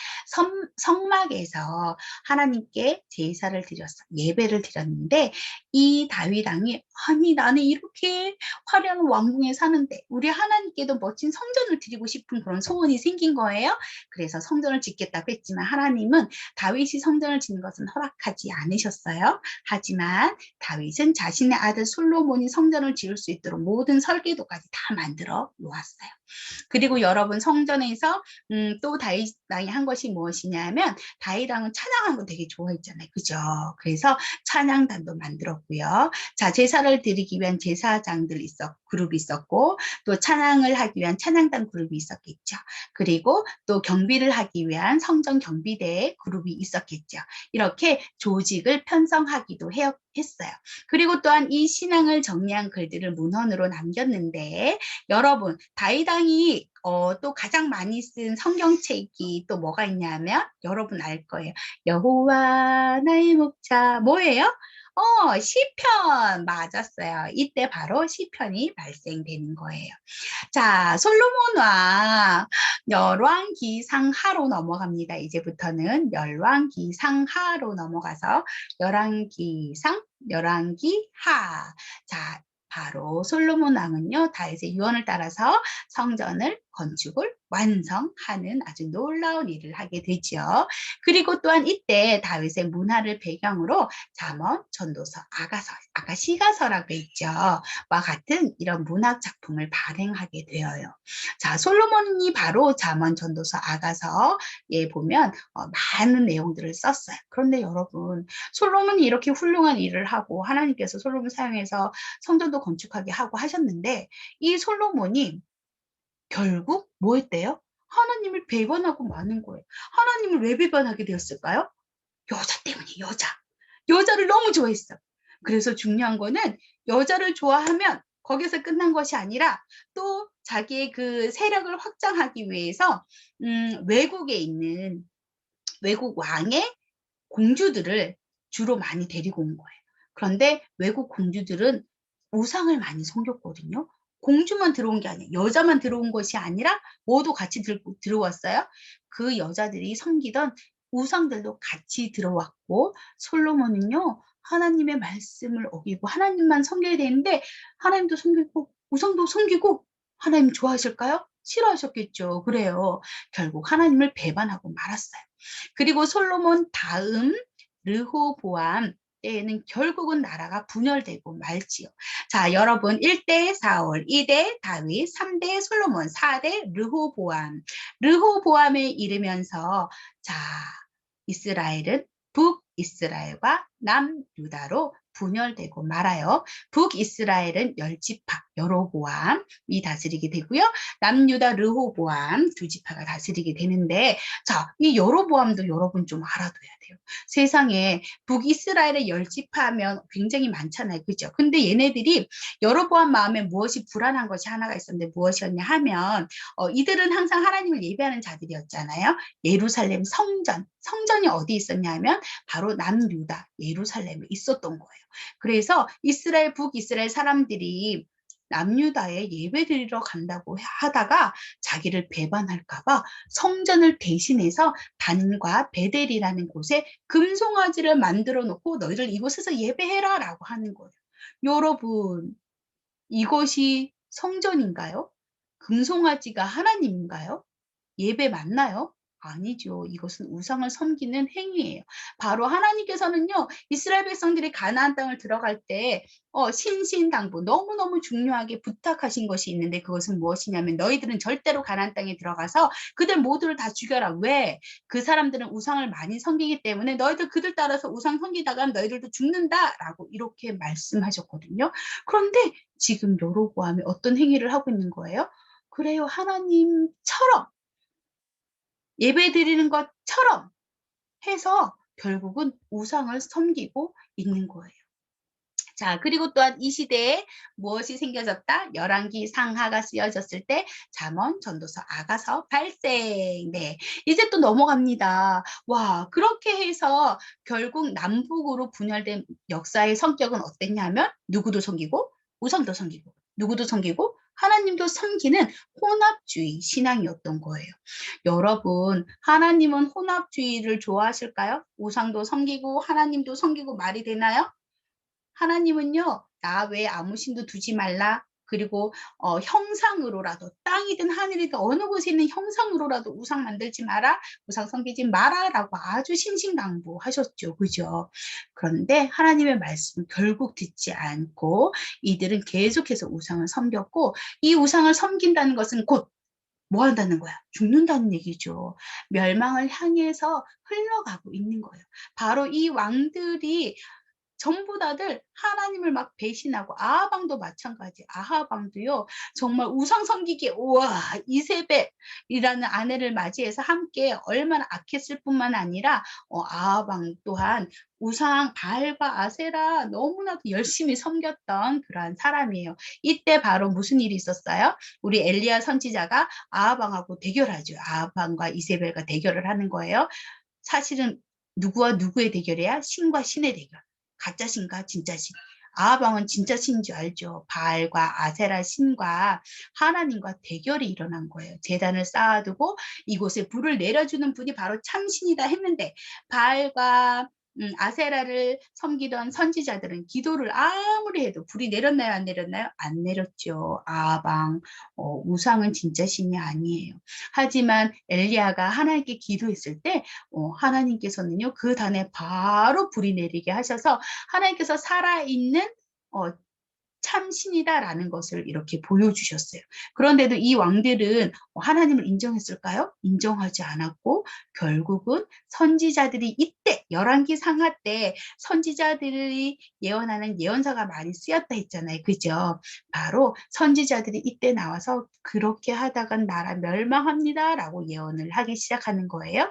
성막에서 하나님께 제사를 드렸어. 예배를 드렸는데 이 다윗 왕이 아니 나는 이렇게 화려한 왕궁에 사는데 우리 하나님께도 멋진 성전을 드리고 싶은 그런 소원이 생긴 거예요. 그래서 성전을 짓겠다고 했지만 하나님은 다윗이 성전을 짓는 것은 허락하지 않으셨어요. 하지만 다윗은 자신의 아들 솔로몬이 성전을 지을 수 있도록 모든 설계도까지 다 만들어 놓았어요. 그리고 여러분 성전에서 또 다윗 왕이 한 것이 무엇이냐면 다윗 왕은 찬양하는 거 되게 좋아했잖아요. 그죠? 그래서 찬양단도 만들었고요. 자, 제사를 드리기 위한 제사장들 그룹이 있었고 또 찬양을 하기 위한 찬양단 그룹이 있었겠죠. 그리고 또 경비를 하기 위한 성전 경비대 그룹이 있었겠죠. 이렇게 조직을 편성하기도 했어요. 그리고 또한 이 신앙을 정리한 글들을 문헌으로 남겼는데 여러분 다윗 왕이 또 가장 많이 쓴 성경책이 또 뭐가 있냐면 여러분 알 거예요. 여호와 나의 목자 뭐예요? 시편 맞았어요. 이때 바로 시편이 발생되는 거예요. 자, 솔로몬 왕 열왕기상하로 넘어갑니다. 이제부터는 열왕기상하로 넘어가서 열왕기상, 열왕기하. 자, 바로 솔로몬 왕은요 다윗의 유언을 따라서 성전을 건축을 완성하는 아주 놀라운 일을 하게 되죠. 그리고 또한 이때 다윗의 문화를 배경으로 잠언, 전도서, 아가시가서라고 있죠. 와 같은 이런 문학 작품을 발행하게 되어요. 자, 솔로몬이 바로 잠언, 전도서, 아가서에 보면 많은 내용들을 썼어요. 그런데 여러분, 솔로몬이 이렇게 훌륭한 일을 하고 하나님께서 솔로몬 사용해서 성전도 건축하게 하고 하셨는데 이 솔로몬이 결국 뭐 했대요? 하나님을 배반하고 마는 거예요. 하나님을 왜 배반하게 되었을까요? 여자 때문에 여자. 여자를 너무 좋아했어. 그래서 중요한 거는 여자를 좋아하면 거기서 끝난 것이 아니라 또 자기의 그 세력을 확장하기 위해서 외국에 있는 외국 왕의 공주들을 주로 많이 데리고 온 거예요. 그런데 외국 공주들은 우상을 많이 섬겼거든요. 공주만 들어온 게 아니에요. 여자만 들어온 것이 아니라 모두 같이 들어왔어요. 그 여자들이 섬기던 우상들도 같이 들어왔고 솔로몬은요. 하나님의 말씀을 어기고 하나님만 섬겨야 되는데 하나님도 섬기고 우상도 섬기고 하나님 좋아하실까요? 싫어하셨겠죠. 그래요. 결국 하나님을 배반하고 말았어요. 그리고 솔로몬 다음 르호보암 때에는 결국은 나라가 분열되고 말지요. 자, 여러분 1대 사울, 2대 다윗, 3대 솔로몬, 4대 르호보암. 르호보암에 이르면서 자, 이스라엘은 북이스라엘과 남유다로 분열되고 말아요. 북이스라엘은 10지파 여로보암이 다스리게 되고요. 남유다 르호보암 2지파가 다스리게 되는데 자, 이 여로보암도 여러분 좀 알아둬야 돼요. 세상에 북이스라엘의 10지파면 굉장히 많잖아요. 그죠? 근데 얘네들이 여로보암 마음에 무엇이 불안한 것이 하나가 있었는데 무엇이었냐 하면 이들은 항상 하나님을 예배하는 자들이었잖아요. 예루살렘 성전이 어디 있었냐면 바로 남유다 예루살렘에 있었던 거예요. 그래서 북이스라엘 사람들이 남유다에 예배드리러 간다고 하다가 자기를 배반할까봐 성전을 대신해서 단과 베델이라는 곳에 금송아지를 만들어 놓고 너희들 이곳에서 예배해라 라고 하는 거예요. 여러분, 이것이 성전인가요? 금송아지가 하나님인가요? 예배 맞나요? 아니죠. 이것은 우상을 섬기는 행위예요. 바로 하나님께서는요, 이스라엘 백성들이 가나안 땅을 들어갈 때 신신당부 너무너무 중요하게 부탁하신 것이 있는데 그것은 무엇이냐면 너희들은 절대로 가나안 땅에 들어가서 그들 모두를 다 죽여라. 왜? 그 사람들은 우상을 많이 섬기기 때문에 너희들 그들 따라서 우상 섬기다가 너희들도 죽는다라고 이렇게 말씀하셨거든요. 그런데 지금 여로보암이 어떤 행위를 하고 있는 거예요? 그래요. 하나님처럼 예배 드리는 것처럼 해서 결국은 우상을 섬기고 있는 거예요. 자, 그리고 또한 이 시대에 무엇이 생겨졌다? 열왕기 상하가 쓰여졌을 때 잠언, 전도서, 아가서 발생. 네, 이제 또 넘어갑니다. 와, 그렇게 해서 결국 남북으로 분열된 역사의 성격은 어땠냐면 누구도 섬기고 우상도 섬기고 누구도 섬기고 하나님도 섬기는 혼합주의 신앙이었던 거예요. 여러분, 하나님은 혼합주의를 좋아하실까요? 우상도 섬기고 하나님도 섬기고 말이 되나요? 하나님은요, 나 외에 아무 신도 두지 말라. 그리고 형상으로라도 땅이든 하늘이든 어느 곳에 있는 형상으로라도 우상 만들지 마라. 우상 섬기지 마라라고 아주 신신당부하셨죠. 그죠? 그런데 하나님의 말씀 결국 듣지 않고 이들은 계속해서 우상을 섬겼고 이 우상을 섬긴다는 것은 곧 뭐 한다는 거야? 죽는다는 얘기죠. 멸망을 향해서 흘러가고 있는 거예요. 바로 이 왕들이 전부 다들 하나님을 막 배신하고 아하방도 마찬가지. 아하방도요. 정말 우상 섬기기에 우와 이세벨이라는 아내를 맞이해서 함께 얼마나 악했을 뿐만 아니라 아하방 또한 우상 바알과 아세라 너무나도 열심히 섬겼던 그러한 사람이에요. 이때 바로 무슨 일이 있었어요? 우리 엘리야 선지자가 아하방하고 대결하죠. 아하방과 이세벨과 대결을 하는 거예요. 사실은 누구와 누구의 대결이야? 신과 신의 대결. 가짜 신과 진짜 신. 아하방은 진짜 신인 줄 알죠. 바알과 아세라 신과 하나님과 대결이 일어난 거예요. 제단을 쌓아두고 이곳에 불을 내려주는 분이 바로 참신이다 했는데 바알과 아세라를 섬기던 선지자들은 기도를 아무리 해도 불이 내렸나요? 안 내렸나요? 안 내렸죠. 아방, 우상은 진짜 신이 아니에요. 하지만 엘리야가 하나님께 기도했을 때 하나님께서는요, 그 단에 바로 불이 내리게 하셔서 하나님께서 살아있는 어, 참신이다라는 것을 이렇게 보여주셨어요. 그런데도 이 왕들은 하나님을 인정했을까요? 인정하지 않았고 결국은 선지자들이 이때 열왕기 상하 때 선지자들이 예언하는 예언서가 많이 쓰였다 했잖아요. 그죠? 바로 선지자들이 이때 나와서 그렇게 하다간 나라 멸망합니다라고 예언을 하기 시작하는 거예요.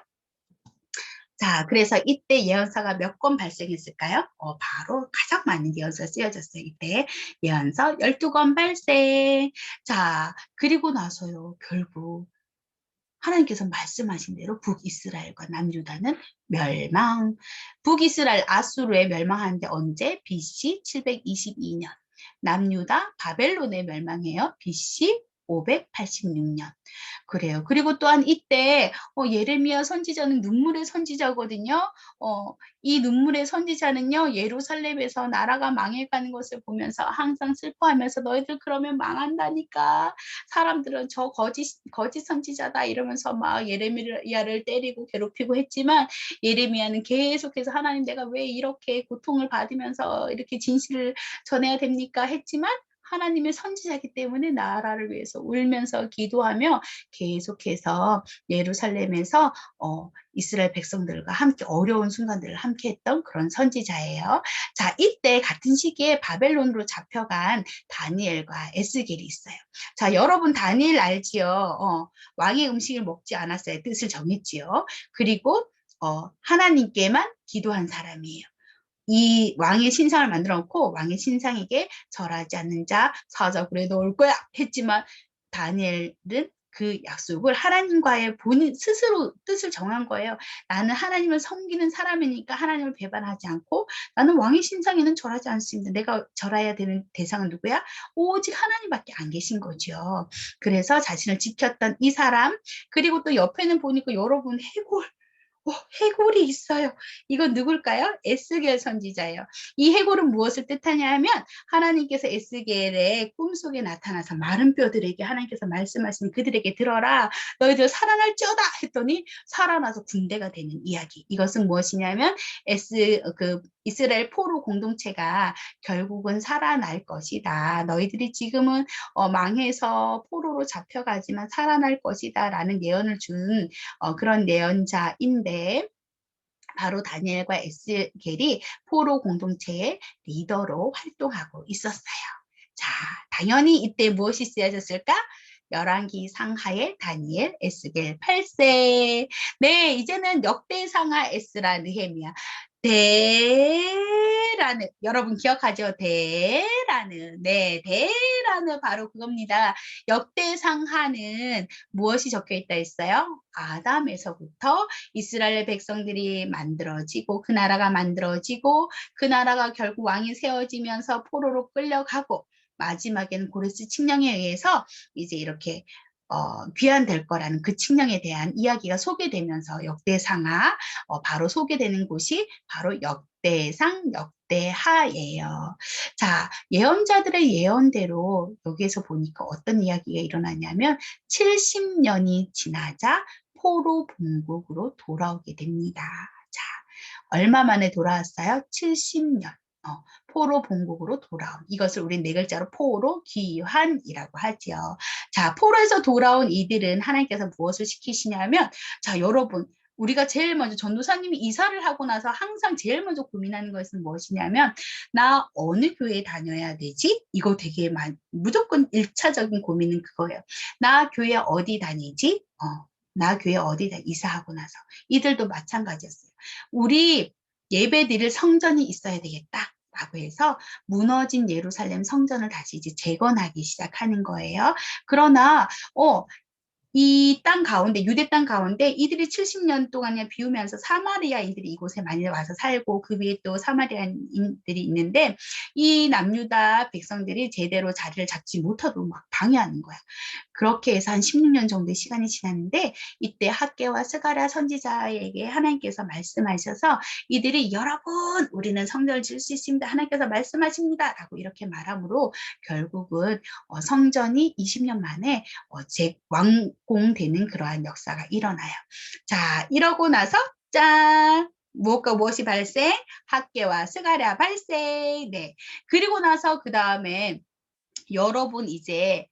자, 그래서 이때 예언서가 몇 권 발생했을까요? 바로 가장 많은 예언서가 쓰여졌어요. 이때 예언서 12권 발생. 자, 그리고 나서요, 결국 하나님께서 말씀하신 대로 북이스라엘과 남유다는 멸망. 북이스라엘 아수르에 멸망하는데 언제? BC 722년. 남유다 바벨론에 멸망해요. BC 586년. 그래요. 그리고 또한 이때 예레미야 선지자는 눈물의 선지자거든요. 이 눈물의 선지자는요. 예루살렘에서 나라가 망해가는 것을 보면서 항상 슬퍼하면서 너희들 그러면 망한다니까. 사람들은 저 거짓 선지자다 이러면서 막 예레미야를 때리고 괴롭히고 했지만 예레미야는 계속해서 하나님 내가 왜 이렇게 고통을 받으면서 이렇게 진실을 전해야 됩니까? 했지만 하나님의 선지자이기 때문에 나라를 위해서 울면서 기도하며 계속해서 예루살렘에서 이스라엘 백성들과 함께 어려운 순간들을 함께 했던 그런 선지자예요. 자, 이때 같은 시기에 바벨론으로 잡혀간 다니엘과 에스겔이 있어요. 자, 여러분 다니엘 알지요? 왕의 음식을 먹지 않았어요. 뜻을 정했지요. 그리고 하나님께만 기도한 사람이에요. 이 왕의 신상을 만들어 놓고 왕의 신상에게 절하지 않는 자 사자굴에 넣을 거야 했지만 다니엘은 그 약속을 하나님과의 본인 스스로 뜻을 정한 거예요. 나는 하나님을 섬기는 사람이니까 하나님을 배반하지 않고 나는 왕의 신상에는 절하지 않습니다. 내가 절해야 되는 대상은 누구야? 오직 하나님밖에 안 계신 거죠. 그래서 자신을 지켰던 이 사람 그리고 또 옆에는 보니까 여러분 해골 해골이 있어요. 이건 누굴까요? 에스겔 선지자예요. 이 해골은 무엇을 뜻하냐 하면 하나님께서 에스겔의 꿈속에 나타나서 마른 뼈들에게 하나님께서 말씀하시니 그들에게 들어라. 너희들 살아날지어다 했더니 살아나서 군대가 되는 이야기. 이것은 무엇이냐면 이스라엘 포로 공동체가 결국은 살아날 것이다. 너희들이 지금은 망해서 포로로 잡혀가지만 살아날 것이다 라는 예언을 준 그런 예언자인데 바로 다니엘과 에스겔이 포로 공동체의 리더로 활동하고 있었어요. 자, 당연히 이때 무엇이 쓰여졌을까? 열왕기 상하의 다니엘, 에스겔 8세. 네, 이제는 역대상하 에스라 느헤미야. 대라는 여러분 기억하죠? 대라는 네, 대라는 바로 그겁니다. 역대상하는 무엇이 적혀 있다 했어요? 아담에서부터 이스라엘 백성들이 만들어지고 그 나라가 만들어지고 그 나라가 결국 왕이 세워지면서 포로로 끌려가고 마지막에는 고레스 칙령에 의해서 이제 이렇게 귀환될 거라는 그 칙령에 대한 이야기가 소개되면서 역대상하 바로 소개되는 곳이 바로 역대상 역대하예요. 자, 예언자들의 예언대로 여기에서 보니까 어떤 이야기가 일어나냐면 70년이 지나자 포로 본국으로 돌아오게 됩니다. 자, 얼마 만에 돌아왔어요? 70년. 포로 본국으로 돌아온 이것을 우리 네 글자로 포로 귀환이라고 하죠. 자, 포로에서 돌아온 이들은 하나님께서 무엇을 시키시냐면 자, 여러분 우리가 제일 먼저 전도사님이 이사를 하고 나서 항상 제일 먼저 고민하는 것은 무엇이냐면 나 어느 교회에 다녀야 되지? 이거 되게 무조건 1차적인 고민은 그거예요. 나 교회 어디 다니지? 나 교회 어디다 이사하고 나서 이들도 마찬가지였어요. 우리 예배 드릴 성전이 있어야 되겠다. 라고 해서 무너진 예루살렘 성전을 다시 이제 재건하기 시작하는 거예요. 그러나 이 땅 가운데, 유대 땅 가운데 이들이 70년 동안이나 비우면서 사마리아인들이 이곳에 많이 와서 살고, 그 위에 또 사마리아인들이 있는데, 이 남유다 백성들이 제대로 자리를 잡지 못하도록 막 방해하는 거야. 그렇게 해서 한 16년 정도의 시간이 지났는데, 이때 학개와 스가랴 선지자에게 하나님께서 말씀하셔서 이들이, 여러분, 우리는 성전을 지을 수 있습니다. 하나님께서 말씀하십니다. 라고 이렇게 말함으로 결국은 성전이 20년 만에 완공되는 그러한 역사가 일어나요. 자, 이러고 나서 짠! 무엇이 발생? 학개와 스가랴 발생. 네. 그리고 나서 그 다음에 여러분 이제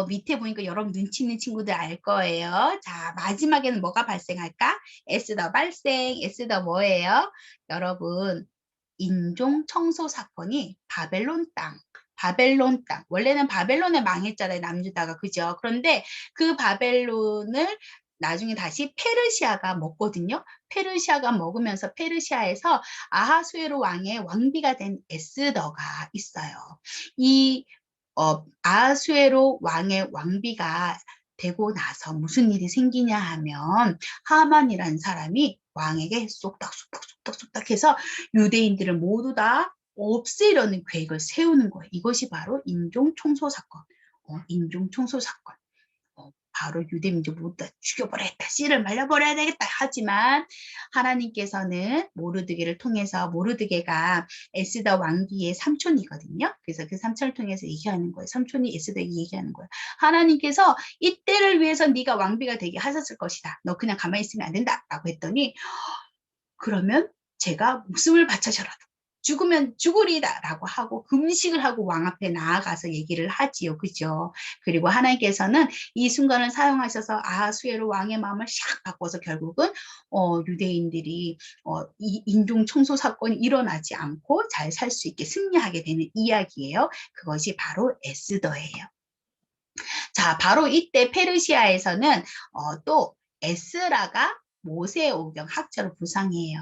밑에 보니까 여러분 눈치 있는 친구들 알 거예요. 자, 마지막에는 뭐가 발생할까? 에스더 발생. 에스더 뭐예요? 여러분, 인종 청소 사건이 바벨론 땅. 원래는 바벨론에 망했잖아요, 남유다가. 그죠? 그런데 그 바벨론을 나중에 다시 페르시아가 먹거든요. 페르시아가 먹으면서 페르시아에서 아하수에로 왕의 왕비가 된 에스더가 있어요. 이 아하수에로 왕의 왕비가 되고 나서 무슨 일이 생기냐 하면, 하만이라는 사람이 왕에게 쏙닥 해서 유대인들을 모두 다 없애려는 계획을 세우는 거예요. 이것이 바로 인종 청소 사건. 인종 청소 사건. 바로 유대민족 모두 다 죽여버려야겠다. 씨를 말려버려야 되겠다. 하지만 하나님께서는 모르드게를 통해서, 모르드게가 에스더 왕비의 삼촌이거든요. 그래서 그 삼촌을 통해서 얘기하는 거예요. 삼촌이 에스더에게 얘기하는 거예요. 하나님께서 이때를 위해서 네가 왕비가 되게 하셨을 것이다. 너 그냥 가만히 있으면 안 된다. 라고 했더니, 그러면 제가 목숨을 바쳐서라도 죽으면 죽으리다 라고 하고 금식을 하고 왕 앞에 나아가서 얘기를 하지요. 그죠? 그리고 하나님께서는 이 순간을 사용하셔서 아하수에로 왕의 마음을 샥 바꿔서 결국은 유대인들이 이 인종 청소 사건이 일어나지 않고 잘 살 수 있게 승리하게 되는 이야기예요. 그것이 바로 에스더예요. 자, 바로 이때 페르시아에서는 또 에스라가 모세오경, 학자로 부상이에요.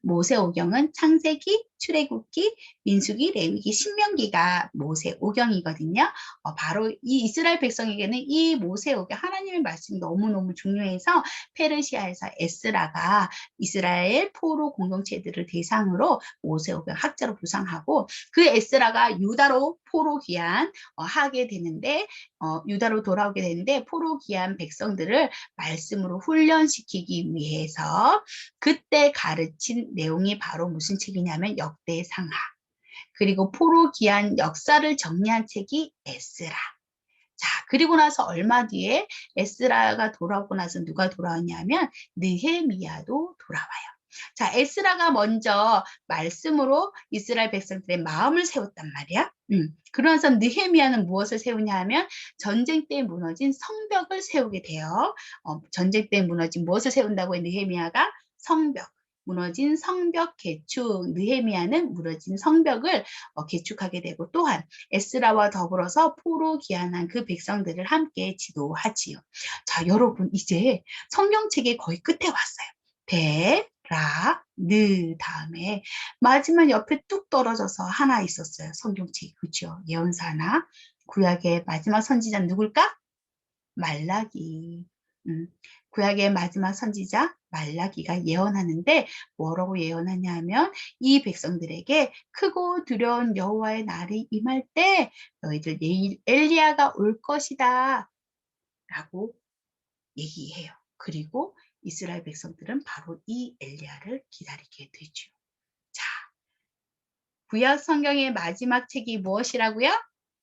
모세오경은 창세기, 출애굽기, 민수기, 레위기, 신명기가 모세오경이거든요. 바로 이 이스라엘 백성에게는 이 모세오경, 하나님의 말씀이 너무너무 중요해서 페르시아에서 에스라가 이스라엘 포로 공동체들을 대상으로 모세오경 학자로 부상하고, 그 에스라가 유다로 포로 귀환 하게 되는데, 유다로 돌아오게 되는데, 포로 귀한 백성들을 말씀으로 훈련시키기 위해서 그때 가르친 내용이 바로 무슨 책이냐면 역대상하, 그리고 포로 귀한 역사를 정리한 책이 에스라. 자, 그리고 나서 얼마 뒤에 에스라가 돌아오고 나서 누가 돌아왔냐면 느헤미야도 돌아와요. 자, 에스라가 먼저 말씀으로 이스라엘 백성들의 마음을 세웠단 말이야. 그러면서 느헤미야는 무엇을 세우냐 하면 전쟁 때 무너진 성벽을 세우게 돼요. 전쟁 때 무너진 무엇을 세운다고 해? 느헤미야가 성벽. 무너진 성벽 개축. 느헤미야는 무너진 성벽을 개축하게 되고, 또한 에스라와 더불어서 포로 귀환한 그 백성들을 함께 지도하지요. 자, 여러분, 이제 성경책의 거의 끝에 왔어요. 느 다음에 마지막 옆에 뚝 떨어져서 하나 있었어요. 성경책이. 그죠? 예언사나. 구약의 마지막 선지자는 누굴까? 말라기. 구약의 마지막 선지자 말라기가 예언하는데, 뭐라고 예언하냐면, 이 백성들에게 크고 두려운 여호와의 날이 임할 때 너희들 내일 엘리야가 올 것이다 라고 얘기해요. 그리고 이스라엘 백성들은 바로 이 엘리야를 기다리게 되죠. 자, 구약 성경의 마지막 책이 무엇이라고요?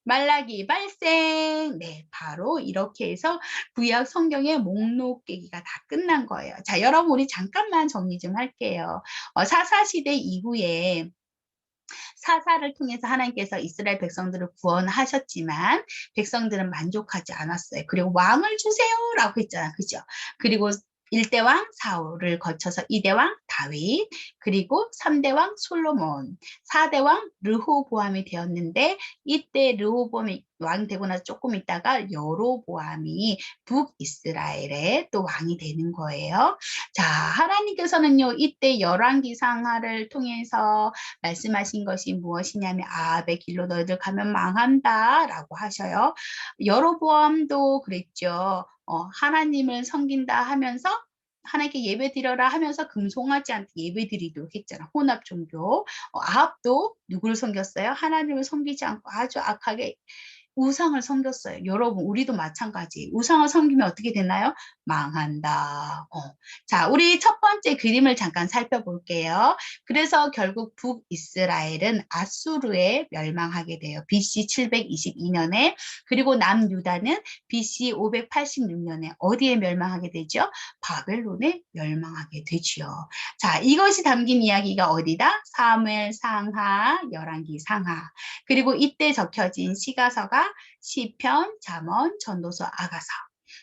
말라기 발생. 네, 바로 이렇게 해서 구약 성경의 목록 깨기가 다 끝난 거예요. 자, 여러분, 우리 잠깐만 정리 좀 할게요. 사사시대 이후에 사사를 통해서 하나님께서 이스라엘 백성들을 구원하셨지만 백성들은 만족하지 않았어요. 그리고 왕을 주세요라고 했잖아. 그죠? 그리고 1대 왕 사울을 거쳐서 2대 왕 다윗, 그리고 3대 왕 솔로몬, 4대 왕 르호보암이 되었는데, 이때 르호보암이 왕 되고 나서 조금 있다가 여로보암이 북이스라엘의 또 왕이 되는 거예요. 자, 하나님께서는요, 이때 열왕기상하를 통해서 말씀하신 것이 무엇이냐면, 아합의 길로 너희들 가면 망한다 라고 하셔요. 여로보암도 그랬죠. 하나님을 섬긴다 하면서 하나님께 예배드려라 하면서 금송아지한테 예배드리도록 했잖아. 혼합 종교. 아합도 누구를 섬겼어요? 하나님을 섬기지 않고 아주 악하게 우상을 섬겼어요. 여러분, 우리도 마찬가지. 우상을 섬기면 어떻게 되나요? 망한다. 자, 우리 첫 번째 그림을 잠깐 살펴볼게요. 그래서 결국 북이스라엘은 아수르에 멸망하게 돼요. BC 722년에. 그리고 남유다는 BC 586년에 어디에 멸망하게 되죠? 바벨론에 멸망하게 되지요. 자, 이것이 담긴 이야기가 어디다? 사무엘 상하, 열왕기 상하. 그리고 이때 적혀진 시가서가 시편, 잠언, 전도서, 아가서.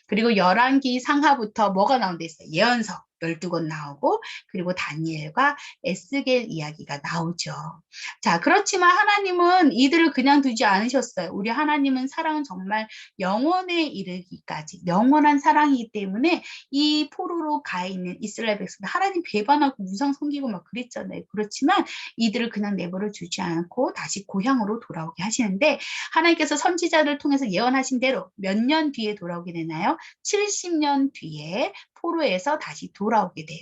그리고 열왕기 상하부터 뭐가 나온데 있어요? 예언서 12권 나오고 그리고 다니엘과 에스겔 이야기가 나오죠. 자, 그렇지만 하나님은 이들을 그냥 두지 않으셨어요. 우리 하나님은 사랑은 정말 영원에 이르기까지 영원한 사랑이기 때문에 이 포로로 가 있는 이스라엘 백성들 하나님 배반하고 우상 섬기고 막 그랬잖아요. 그렇지만 이들을 그냥 내버려 두지 않고 다시 고향으로 돌아오게 하시는데 하나님께서 선지자를 통해서 예언하신 대로 몇 년 뒤에 돌아오게 되나요? 70년 뒤에 포로에서 다시 돌아오게 돼요.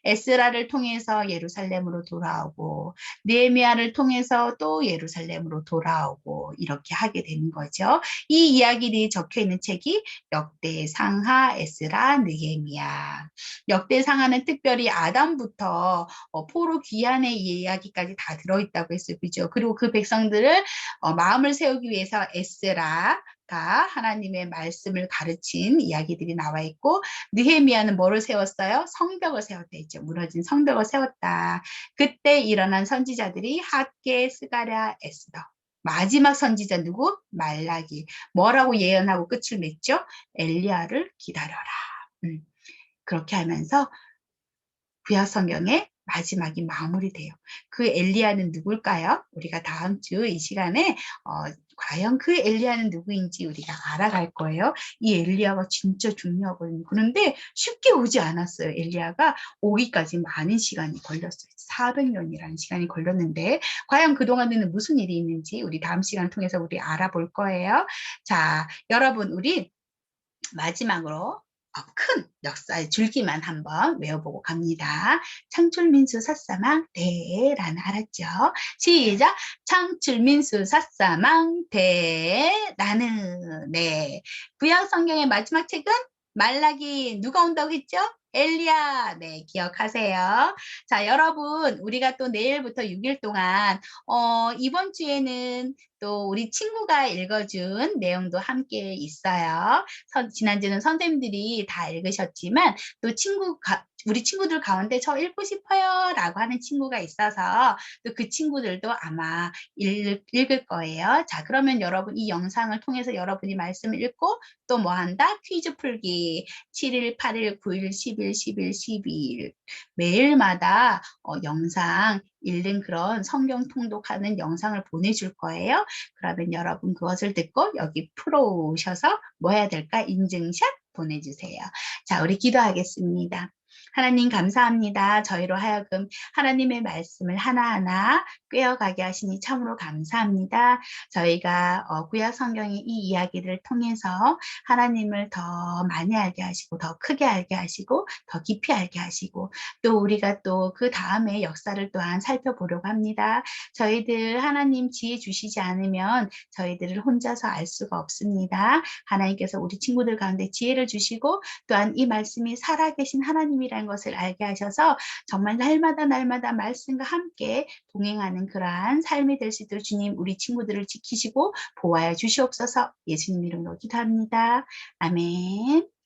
에스라를 통해서 예루살렘으로 돌아오고 느헤미야를 통해서 또 예루살렘으로 돌아오고 이렇게 하게 되는 거죠. 이 이야기들이 적혀 있는 책이 역대상하, 에스라, 느헤미야. 역대상하는 특별히 아담부터 포로 귀환의 이야기까지 다 들어있다고 했어요. 그죠? 그리고 그 백성들을 마음을 세우기 위해서 에스라 하나님의 말씀을 가르친 이야기들이 나와 있고 느헤미야는 뭐를 세웠어요? 성벽을 세웠다 했죠. 무너진 성벽을 세웠다. 그때 일어난 선지자들이 학개, 스가랴, 에스더. 마지막 선지자 누구? 말라기. 뭐라고 예언하고 끝을 맺죠? 엘리야를 기다려라. 그렇게 하면서 구약 성경의 마지막이 마무리돼요. 그 엘리야는 누굴까요? 우리가 다음 주 이 시간에 과연 그 엘리야는 누구인지 우리가 알아갈 거예요. 이 엘리야가 진짜 중요하거든요. 그런데 쉽게 오지 않았어요. 엘리야가 오기까지 많은 시간이 걸렸어요. 400년이라는 시간이 걸렸는데 과연 그동안에는 무슨 일이 있는지 우리 다음 시간 통해서 우리 알아볼 거예요. 자, 여러분 우리 마지막으로 큰 역사의 줄기만 한번 외워보고 갑니다. 창출민수 사사망대라는 알았죠? 시작! 창출민수 사사망대라는 네. 구약 성경의 마지막 책은 말라기 누가 온다고 했죠? 엘리야. 네, 기억하세요. 자, 여러분 우리가 또 내일부터 6일 동안 이번 주에는 또 우리 친구가 읽어준 내용도 함께 있어요. 지난주는 선생님들이 다 읽으셨지만 또 우리 친구들 가운데 저 읽고 싶어요 라고 하는 친구가 있어서 또 그 친구들도 아마 읽을 거예요. 자, 그러면 여러분 이 영상을 통해서 여러분이 말씀을 읽고 또 뭐 한다? 퀴즈 풀기 7일, 8일, 9일, 10일, 11, 12일 매일마다 영상 읽는 그런 성경 통독하는 영상을 보내줄 거예요. 그러면 여러분 그것을 듣고 여기 풀어오셔서 뭐 해야 될까? 인증샷 보내주세요. 자, 우리 기도하겠습니다. 하나님 감사합니다. 저희로 하여금 하나님의 말씀을 하나하나 꿰어가게 하시니 참으로 감사합니다. 저희가 구약 성경의 이 이야기를 통해서 하나님을 더 많이 알게 하시고 더 크게 알게 하시고 더 깊이 알게 하시고 또 우리가 또 그 다음에 역사를 또한 살펴보려고 합니다. 저희들 하나님 지혜 주시지 않으면 저희들을 혼자서 알 수가 없습니다. 하나님께서 우리 친구들 가운데 지혜를 주시고 또한 이 말씀이 살아계신 하나님이라는 것을 알게 하셔서 정말 날마다 말씀과 함께 동행하는 그러한 삶이 될 수 있도록 주님 우리 친구들을 지키시고 보호하여 주시옵소서. 예수님 이름으로 기도합니다. 아멘.